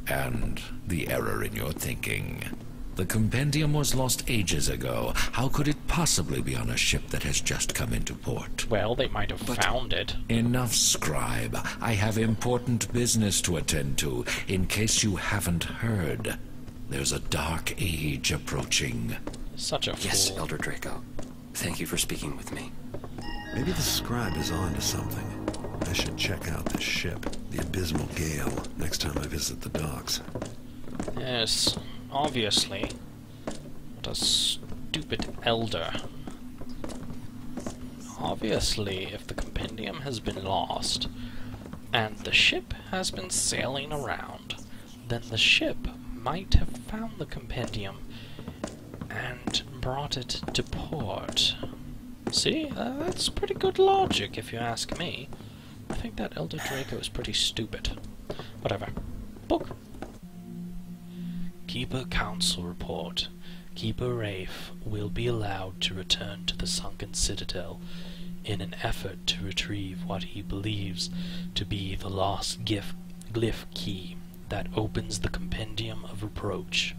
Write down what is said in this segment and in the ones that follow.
And the error in your thinking. The compendium was lost ages ago. How could it possibly be on a ship that has just come into port? Well, they might have found it. Enough, scribe. I have important business to attend to. In case you haven't heard, there's a dark age approaching. Such a fool. Yes, Elder Draco. Thank you for speaking with me. Maybe the scribe is on to something. I should check out this ship, the Abysmal Gale, next time I visit the docks. Yes, obviously. What a stupid elder. Obviously, if the compendium has been lost, and the ship has been sailing around, then the ship might have found the compendium and brought it to port. See? That's pretty good logic, if you ask me. I think that Elder Draco is pretty stupid. Whatever. Book. Keeper Council Report. Keeper Rafe will be allowed to return to the sunken citadel in an effort to retrieve what he believes to be the lost glyph key that opens the Compendium of Reproach.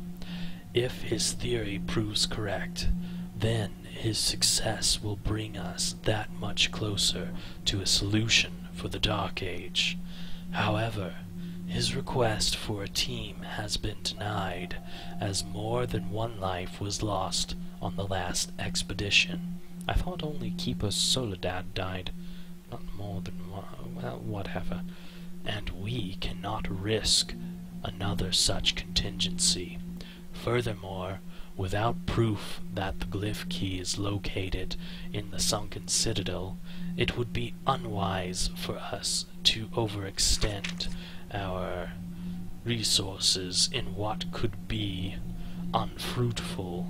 If his theory proves correct, then his success will bring us that much closer to a solution for the Dark Age. However, his request for a team has been denied, as more than one life was lost on the last expedition. I thought only Keeper Soledad died. Not more than one. Well, whatever. And we cannot risk another such contingency. Furthermore, without proof that the glyph key is located in the sunken citadel, it would be unwise for us to overextend our resources in what could be unfruitful,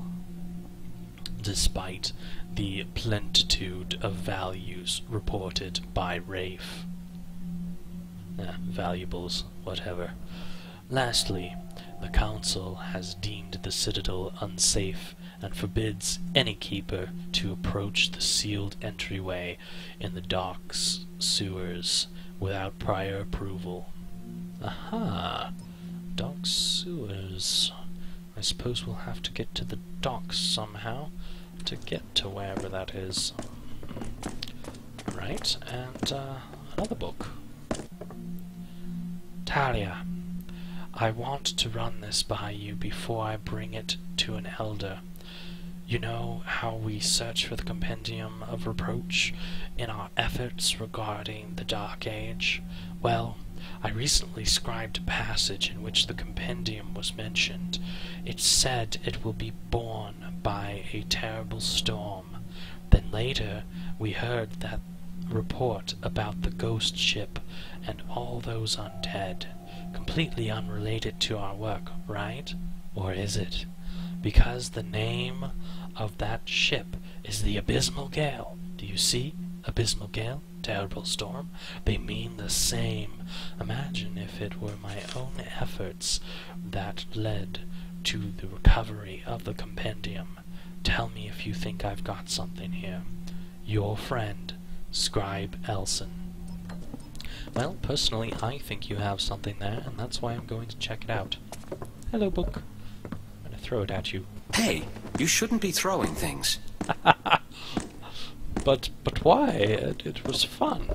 despite the plentitude of values reported by Rafe. Valuables, whatever. Lastly, the Council has deemed the Citadel unsafe and forbids any keeper to approach the sealed entryway in the docks sewers without prior approval. Aha! Dock sewers. I suppose we'll have to get to the docks somehow to get to wherever that is. Right, and another book. Talia, I want to run this by you before I bring it to an elder. You know how we search for the Compendium of Reproach in our efforts regarding the Dark Age? Well, I recently scribed a passage in which the compendium was mentioned. It said it will be borne by a terrible storm. Then later we heard that report about the ghost ship and all those undead. Completely unrelated to our work, right? Or is it? Because the name of that ship is the Abysmal Gale. Do you see? Abysmal Gale, terrible storm. They mean the same. Imagine if it were my own efforts that led to the recovery of the compendium. Tell me if you think I've got something here. Your friend, Scribe Elson. Well, personally, I think you have something there, and that's why I'm going to check it out. Hello, book. I'm going to throw it at you. Hey, you shouldn't be throwing things. But why? It was fun.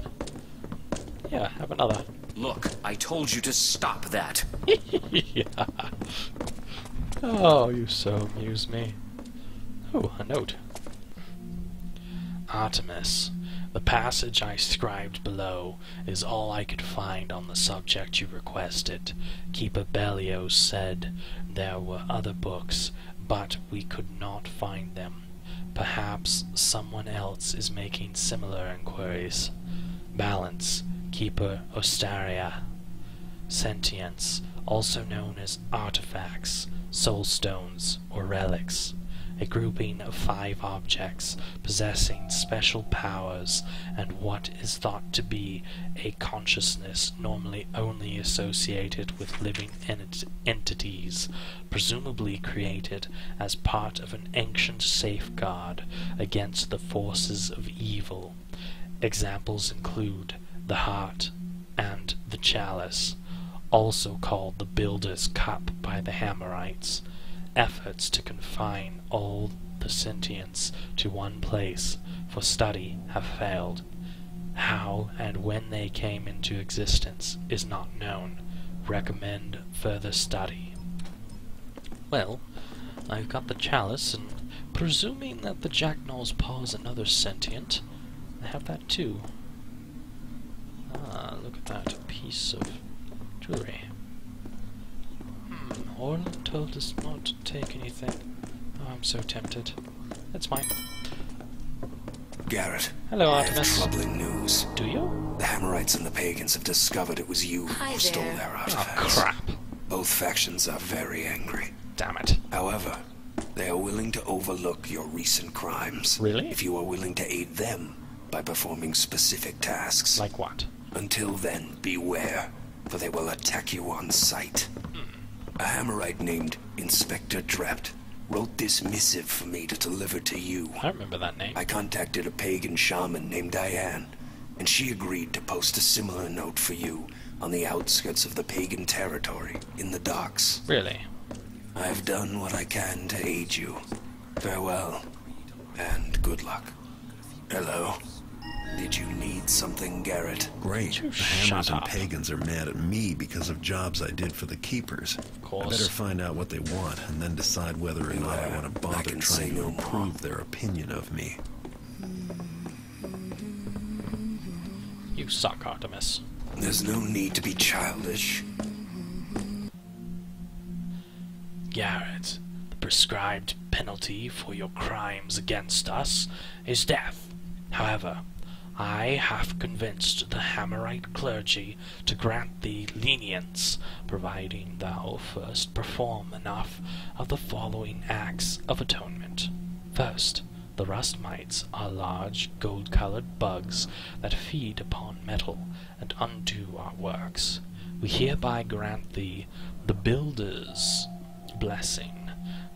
Yeah, have another. Look, I told you to stop that. Yeah. Oh, you so amuse me. Oh, a note. Artemis, the passage I scribed below is all I could find on the subject you requested. Keeper Belios said there were other books, but we could not find them. Perhaps someone else is making similar inquiries. Balance, Keeper Ostaria. Sentience, also known as artifacts, soul stones, or relics. A grouping of 5 objects possessing special powers and what is thought to be a consciousness normally only associated with living entities, presumably created as part of an ancient safeguard against the forces of evil. Examples include the heart and the chalice. also called the Builder's Cup by the Hammerites. Efforts to confine all the sentients to one place for study have failed. How and when they came into existence is not known. Recommend further study. Well, I've got the chalice, and presuming that the Jacknall's paw is another sentient, I have that too. Ah, look at that piece of jewelry. Orland told us not to take anything. Oh, I'm so tempted. That's fine. Garrett. Hello, I have Artemis. troubling news. Do you? The Hammerites and the Pagans have discovered it was you Hi who stole there. their Oh, artifacts. crap. Both factions are very angry. Damn it. However, they are willing to overlook your recent crimes. Really? If you are willing to aid them by performing specific tasks. Like what? Until then, beware, for they will attack you on sight. A Hammerite named Inspector Trapt wrote this missive for me to deliver to you. I remember that name. I contacted a pagan shaman named Diane, and she agreed to post a similar note for you on the outskirts of the pagan territory in the docks. Really? I have done what I can to aid you. Farewell, and good luck. Hello? Did you need something, Garrett? Great. You The Hammers shut and up. Pagans are mad at me because of jobs I did for the Keepers. Of course. I better find out what they want and then decide whether or not I want to I bother can say trying to no more. improve their opinion of me. You suck, Artemis. There's no need to be childish. Garrett, the prescribed penalty for your crimes against us is death. However, I have convinced the Hammerite clergy to grant thee lenience, providing thou first perform enough of the following acts of atonement. First, the rust mites are large, gold-colored bugs that feed upon metal and undo our works. We hereby grant thee the Builder's blessing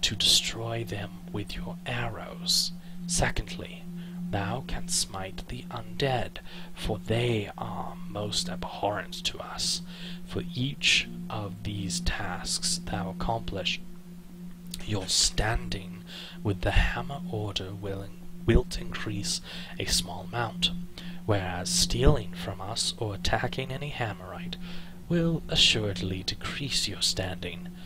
to destroy them with your arrows. Secondly, thou canst smite the undead, for they are most abhorrent to us. For each of these tasks thou accomplish, your standing with the Hammer Order wilt increase a small amount, whereas stealing from us or attacking any Hammerite will assuredly decrease your standing.